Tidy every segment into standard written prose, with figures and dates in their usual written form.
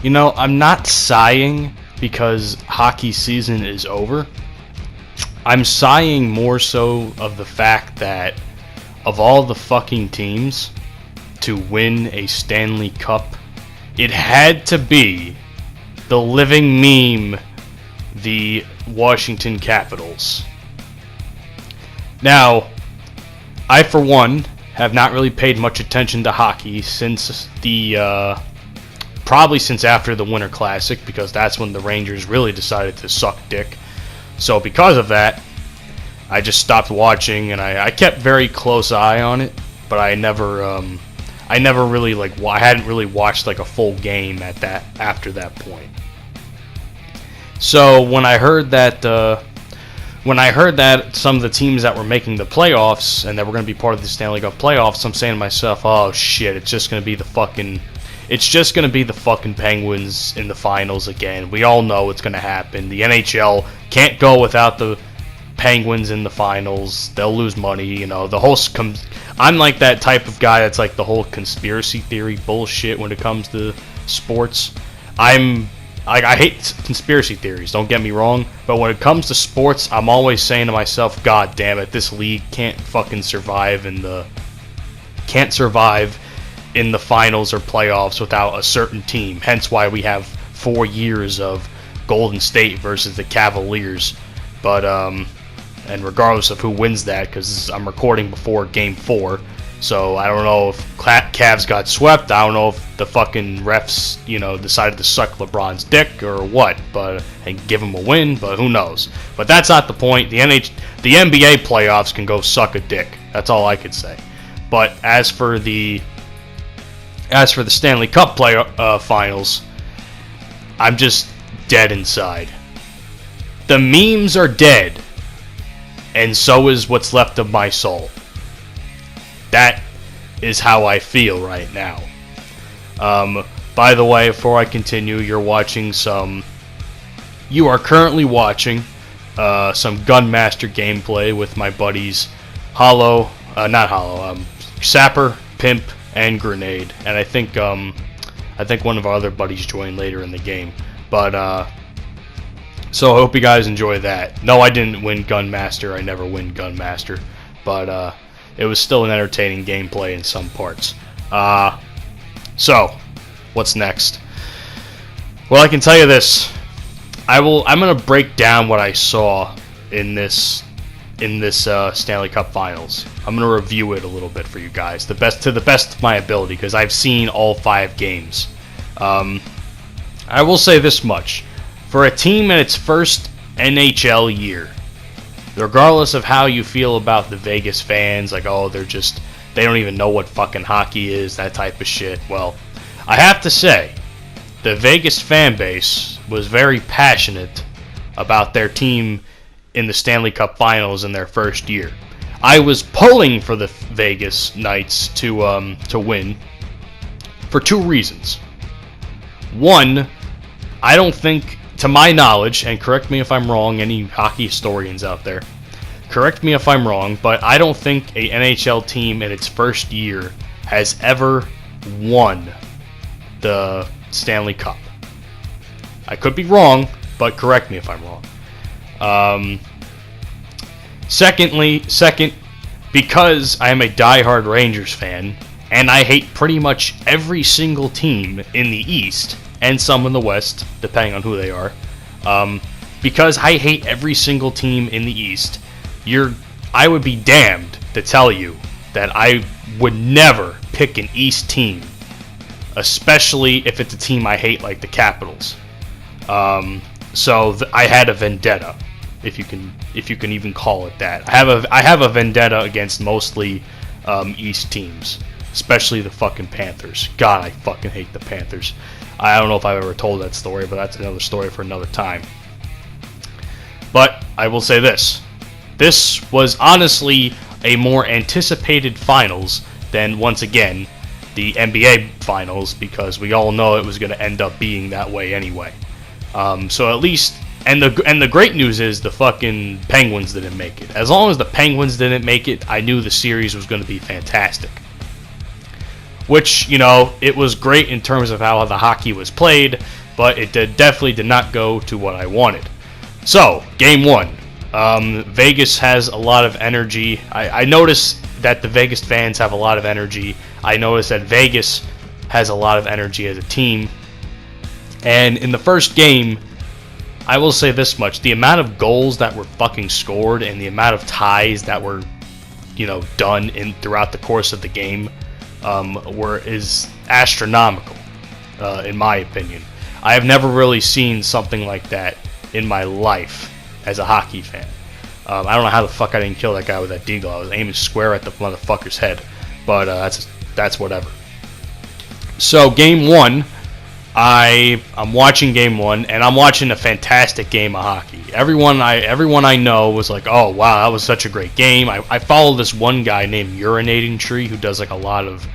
You know, I'm not sighing because hockey season is over. I'm sighing more so of the fact that of all the fucking teams to win a Stanley Cup, it had to be the living meme, the Washington Capitals. Now, I for one have not really paid much attention to hockey since probably since after the Winter Classic, because that's when the Rangers really decided to suck dick. So because of that, I just stopped watching, and I kept very close eye on it, but I never really I hadn't really watched like a full game after that point. So when I heard that some of the teams that were making the playoffs and that were going to be part of the Stanley Cup playoffs, I'm saying to myself, oh shit, it's just going to be the fucking Penguins in the finals again. We all know it's going to happen. The NHL can't go without the Penguins in the finals. They'll lose money, you know. I'm like that type of guy that's like the whole conspiracy theory bullshit when it comes to sports. I hate conspiracy theories, don't get me wrong, but when it comes to sports, I'm always saying to myself, God damn it, this league can't fucking survive in the finals or playoffs without a certain team. Hence why we have 4 years of Golden State versus the Cavaliers. But and regardless of who wins that, because I'm recording before Game 4, so I don't know if Cavs got swept. I don't know if the fucking refs, decided to suck LeBron's dick or what, and give him a win. But who knows? But that's not the point. The NBA playoffs can go suck a dick. That's all I could say. But as for the Stanley Cup finals, I'm just dead inside. The memes are dead, and so is what's left of my soul. That is how I feel right now. By the way, before I continue, you are currently watching some Gunmaster gameplay with my buddies Sapper, Pimp, and Grenade, and I think one of our other buddies joined later in the game. But so I hope you guys enjoy that. No, I didn't win Gunmaster. I never win Gunmaster, but it was still an entertaining gameplay in some parts. So what's next? Well, I can tell you this. I'm gonna break down what I saw in this Stanley Cup Finals. I'm gonna review it a little bit for you guys, to the best of my ability, because I've seen all 5 games. I will say this much: for a team in its first NHL year, regardless of how you feel about the Vegas fans, like, oh, they don't even know what fucking hockey is, that type of shit. Well, I have to say, the Vegas fan base was very passionate about their team in the Stanley Cup Finals in their first year. I was pulling for the Vegas Knights to win for 2 reasons. One, I don't think, to my knowledge, and correct me if I'm wrong, any hockey historians out there, correct me if I'm wrong, but I don't think a NHL team in its first year has ever won the Stanley Cup. I could be wrong, but correct me if I'm wrong. Second, because I am a diehard Rangers fan, and I hate pretty much every single team in the East, and some in the West, depending on who they are. Because I hate every single team in the East, I would be damned to tell you that I would never pick an East team, especially if it's a team I hate, like the Capitals. So I had a vendetta, if you can even call it that. I have a vendetta against mostly East teams, especially the fucking Panthers. God, I fucking hate the Panthers. I don't know if I've ever told that story, but that's another story for another time. But I will say this. This was honestly a more anticipated finals than, once again, the NBA finals, because we all know it was going to end up being that way anyway. So at least, and the great news is the fucking Penguins didn't make it. As long as the Penguins didn't make it, I knew the series was going to be fantastic. which, you know, it was great in terms of how the hockey was played, but it definitely did not go to what I wanted. So, game 1. Vegas has a lot of energy. I noticed that the Vegas fans have a lot of energy. I noticed that Vegas has a lot of energy as a team. And in the first game, I will say this much. The amount of goals that were fucking scored and the amount of ties that were, you know, done throughout the course of the game is astronomical, in my opinion. I have never really seen something like that in my life as a hockey fan. I don't know how the fuck I didn't kill that guy with that deagle. I was aiming square at the motherfucker's head, but that's whatever. So game 1, I'm watching game 1, and I'm watching a fantastic game of hockey. Everyone I know was like, "Oh wow, that was such a great game." I follow this one guy named Urinating Tree who does like a lot of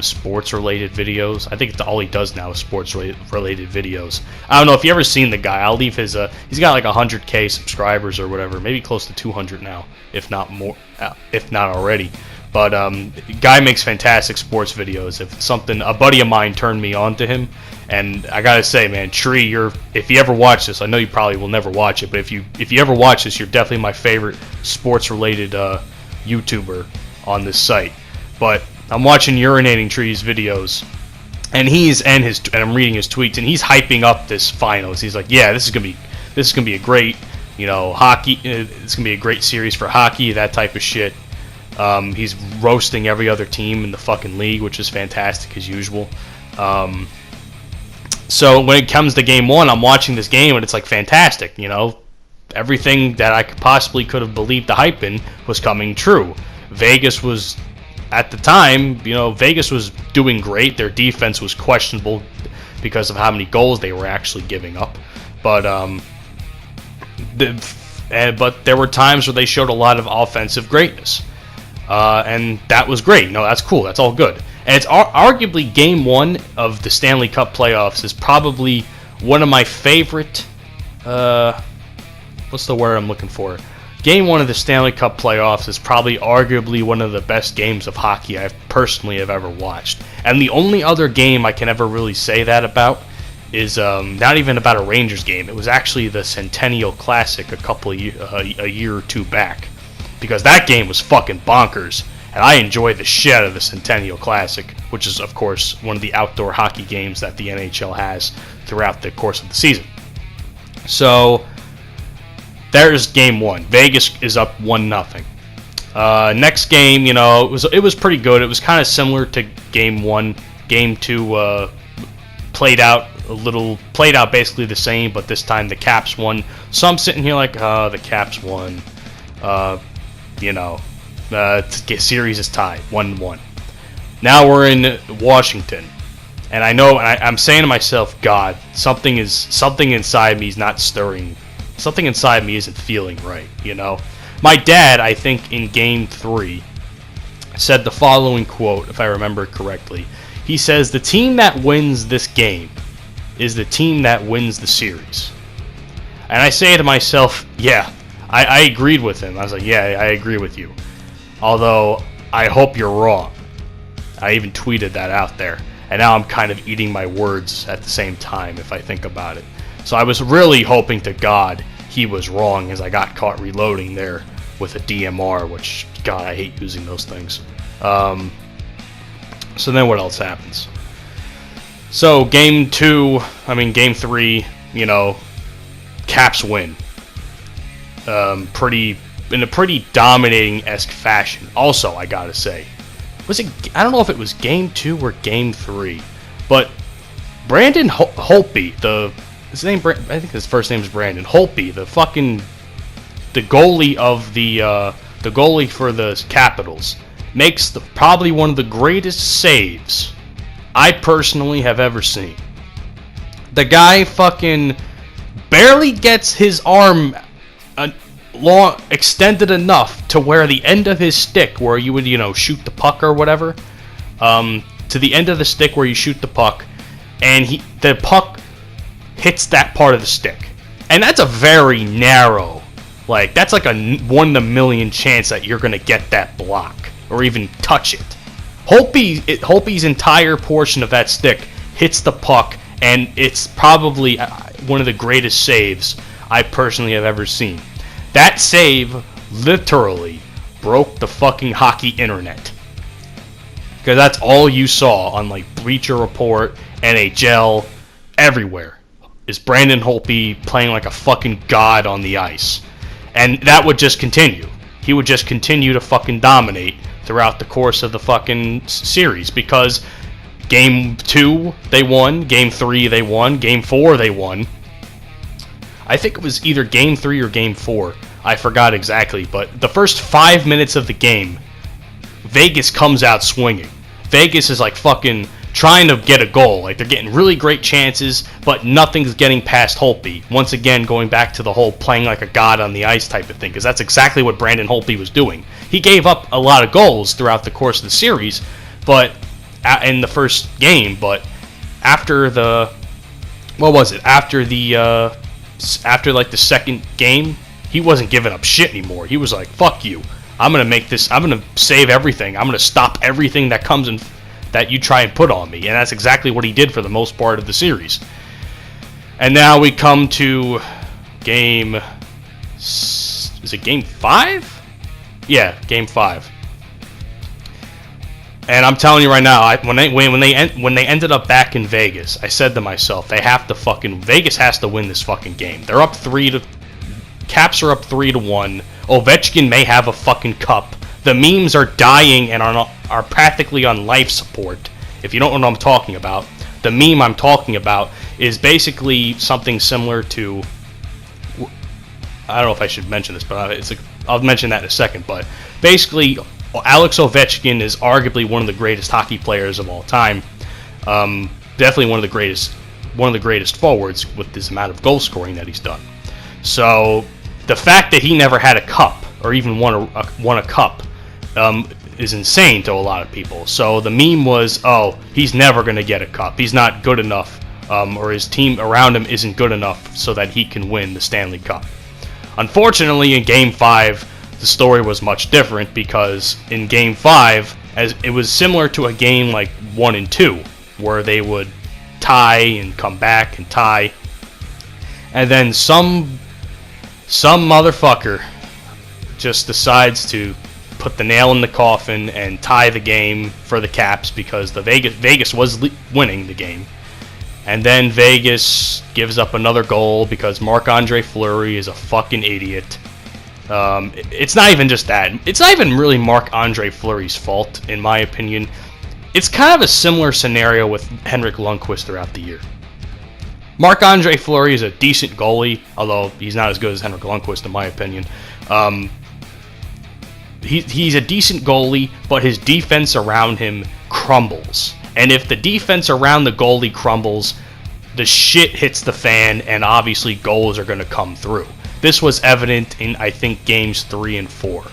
sports related videos. I think it's all he does now is sports related videos. I don't know if you ever seen the guy. I'll leave his he's got like 100K subscribers or whatever, maybe close to 200 now, if not more, if not already. But guy makes fantastic sports videos. A buddy of mine turned me on to him, and I gotta say, man, Tree, if you ever watch this, I know you probably will never watch it, but if you ever watch this, you're definitely my favorite sports related YouTuber on this site. But I'm watching Urinating Tree's videos, and I'm reading his tweets, and he's hyping up this finals. He's like, "Yeah, this is gonna be a great, you know, hockey. It's gonna be a great series for hockey, that type of shit." He's roasting every other team in the fucking league, which is fantastic as usual. So when it comes to game 1, I'm watching this game, and it's like fantastic. You know, everything that I could have believed the hype in was coming true. Vegas was, at the time, you know, Vegas was doing great. Their defense was questionable because of how many goals they were actually giving up. But but there were times where they showed a lot of offensive greatness. And that was great. No, that's cool. That's all good. And it's arguably game 1 of the Stanley Cup playoffs is probably one of my favorite. What's the word I'm looking for? Game 1 of the Stanley Cup playoffs is probably arguably one of the best games of hockey I personally have ever watched. And the only other game I can ever really say that about is not even about a Rangers game. It was actually the Centennial Classic a year or two back. Because that game was fucking bonkers, and I enjoyed the shit out of the Centennial Classic, which is, of course, one of the outdoor hockey games that the NHL has throughout the course of the season. So, there's game 1. Vegas is up 1-0. Next game, you know, it was pretty good. It was kind of similar to game 1. Game 2 played out basically the same, but this time the Caps won. So I'm sitting here like, the Caps won. You know, series is tied 1-1. Now we're in Washington, and I'm saying to myself, God, something inside me is not stirring. Something inside me isn't feeling right. You know, my dad, I think in game 3, said the following quote, if I remember correctly. He says, "The team that wins this game is the team that wins the series." And I say to myself, yeah. I agreed with him. I was like, yeah, I agree with you. Although, I hope you're wrong. I even tweeted that out there. And now I'm kind of eating my words at the same time, if I think about it. So I was really hoping to God he was wrong, as I got caught reloading there with a DMR, which, God, I hate using those things. So then what else happens? So game 3, you know, Caps win. In a pretty dominating-esque fashion. Also, I gotta say, I don't know if it was game 2 or game 3, but Brandon Holtby, I think his first name is Brandon Holtby, the goalie of the goalie for the Capitals, makes probably one of the greatest saves I personally have ever seen. The guy fucking barely gets his arm extended enough to where the end of his stick, where you would, you know, shoot the puck or whatever, to the end of the stick where you shoot the puck, and the puck hits that part of the stick. And that's a very narrow, like, that's like a 1 in a million chance that you're going to get that block, or even touch it. Holtby's entire portion of that stick hits the puck, and it's probably one of the greatest saves I personally have ever seen. That save literally broke the fucking hockey internet. Because that's all you saw on like Bleacher Report, NHL, everywhere. Is Brandon Holtby playing like a fucking god on the ice. And that would just continue. He would just continue to fucking dominate throughout the course of the fucking series. Because Game 2, they won. Game 3, they won. Game 4, they won. I think it was either Game 3 or Game 4. I forgot exactly. But the first 5 minutes of the game, Vegas comes out swinging. Vegas is like fucking trying to get a goal. Like, they're getting really great chances, but nothing's getting past Holtby. Once again, going back to the whole playing like a god on the ice type of thing, because that's exactly what Brandon Holtby was doing. He gave up a lot of goals throughout the course of the series, but in the first game, but after the after like the second game, he wasn't giving up shit anymore. He was like, fuck you. I'm going to save everything. I'm going to stop everything that comes in that you try and put on me. And that's exactly what he did for the most part of the series. And now we come to game... Is it game 5? Yeah, game 5. And I'm telling you right now, when they ended up back in Vegas, I said to myself, Vegas has to win this fucking game. They're up 3-... Caps are up 3-1. Ovechkin may have a fucking cup. The memes are dying and are practically on life support. If you don't know what I'm talking about, the meme I'm talking about is basically something similar to... I don't know if I should mention this, but I'll mention that in a second. But basically, Alex Ovechkin is arguably one of the greatest hockey players of all time. Definitely one of the greatest forwards with this amount of goal scoring that he's done. So the fact that he never had a cup or even won a cup is insane to a lot of people. So the meme was, oh, he's never going to get a cup. He's not good enough, or his team around him isn't good enough so that he can win the Stanley Cup. Unfortunately, in Game 5, the story was much different, because in Game 5, as it was similar to a game like 1 and 2, where they would tie and come back and tie, and then some motherfucker just decides to put the nail in the coffin and tie the game for the Caps, because the Vegas was winning the game. And then Vegas gives up another goal because Marc-Andre Fleury is a fucking idiot. It's not even just that. It's not even really Marc-Andre Fleury's fault, in my opinion. It's kind of a similar scenario with Henrik Lundqvist throughout the year. Marc-Andre Fleury is a decent goalie, although he's not as good as Henrik Lundqvist, in my opinion. He's a decent goalie, but his defense around him crumbles. And if the defense around the goalie crumbles, the shit hits the fan, and obviously goals are going to come through. This was evident in, I think, games 3 and 4,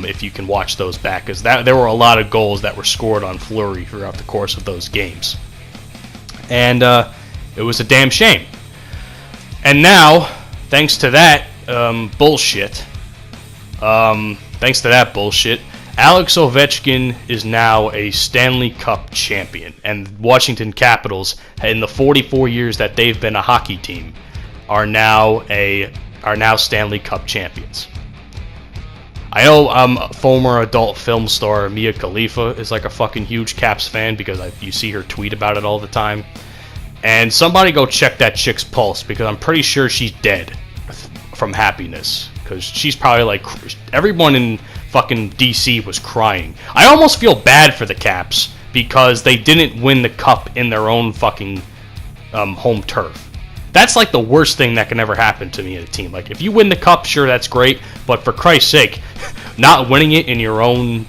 if you can watch those back, because there were a lot of goals that were scored on Fleury throughout the course of those games. And it was a damn shame. And now, thanks to that bullshit, Alex Ovechkin is now a Stanley Cup champion, and Washington Capitals, in the 44 years that they've been a hockey team, are now Stanley Cup champions. I know former adult film star Mia Khalifa is like a fucking huge Caps fan, because you see her tweet about it all the time. And somebody go check that chick's pulse, because I'm pretty sure she's dead from happiness. Because she's probably like... Everyone in fucking DC was crying. I almost feel bad for the Caps, because they didn't win the cup in their own fucking home turf. That's like the worst thing that can ever happen to me in a team. Like, if you win the cup, sure, that's great. But for Christ's sake, not winning it in your own,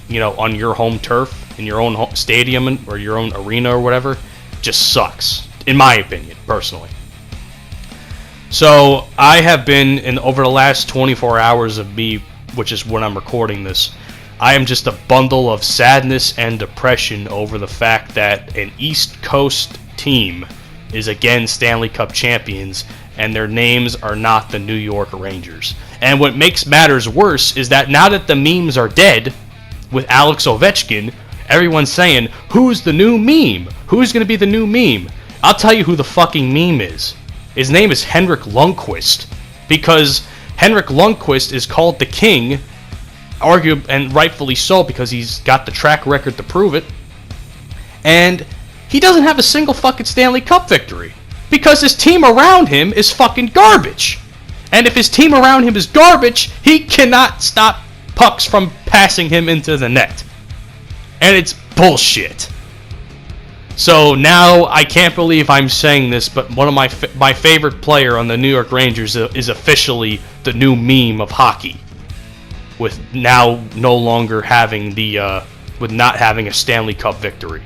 on your home turf, in your own stadium or your own arena or whatever, just sucks, in my opinion, personally. So I have been, over the last 24 hours of me, which is when I'm recording this, I am just a bundle of sadness and depression over the fact that an East Coast team is again Stanley Cup champions, and their names are not the New York Rangers. And what makes matters worse is that now that the memes are dead with Alex Ovechkin, everyone's saying, who's the new meme? Who's going to be the new meme? I'll tell you who the fucking meme is. His name is Henrik Lundqvist. Because Henrik Lundqvist is called the king, and rightfully so, because he's got the track record to prove it. And he doesn't have a single fucking Stanley Cup victory. Because his team around him is fucking garbage. And if his team around him is garbage, he cannot stop pucks from passing him into the net. And it's bullshit. So now, I can't believe I'm saying this, but one of my favorite player on the New York Rangers is officially the new meme of hockey. With now no longer having with not having a Stanley Cup victory.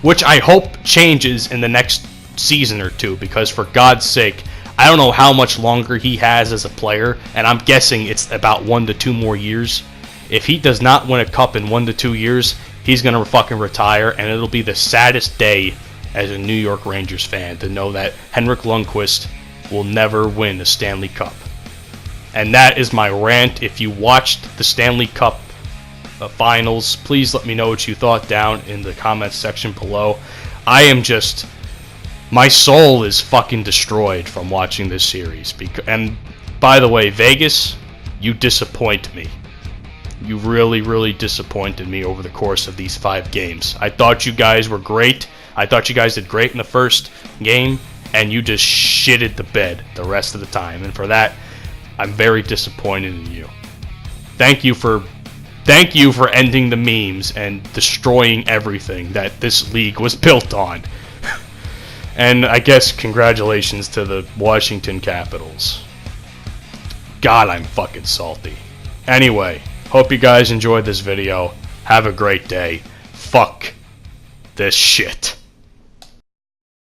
Which I hope changes in the next season or two, because for God's sake, I don't know how much longer he has as a player, and I'm guessing it's about 1 to 2 more years. If he does not win a cup in 1 to 2 years, he's going to fucking retire, and it'll be the saddest day as a New York Rangers fan to know that Henrik Lundqvist will never win a Stanley Cup. And that is my rant. If you watched the Stanley Cup finals, please let me know what you thought down in the comments section below. My soul is fucking destroyed from watching this series. And by the way, Vegas, you disappoint me. You really, really disappointed me over the course of these 5 games. I thought you guys were great. I thought you guys did great in the first game, and you just shitted the bed the rest of the time. And for that, I'm very disappointed in you. Thank you for ending the memes and destroying everything that this league was built on. And I guess congratulations to the Washington Capitals. God, I'm fucking salty. Anyway, hope you guys enjoyed this video. Have a great day. Fuck this shit.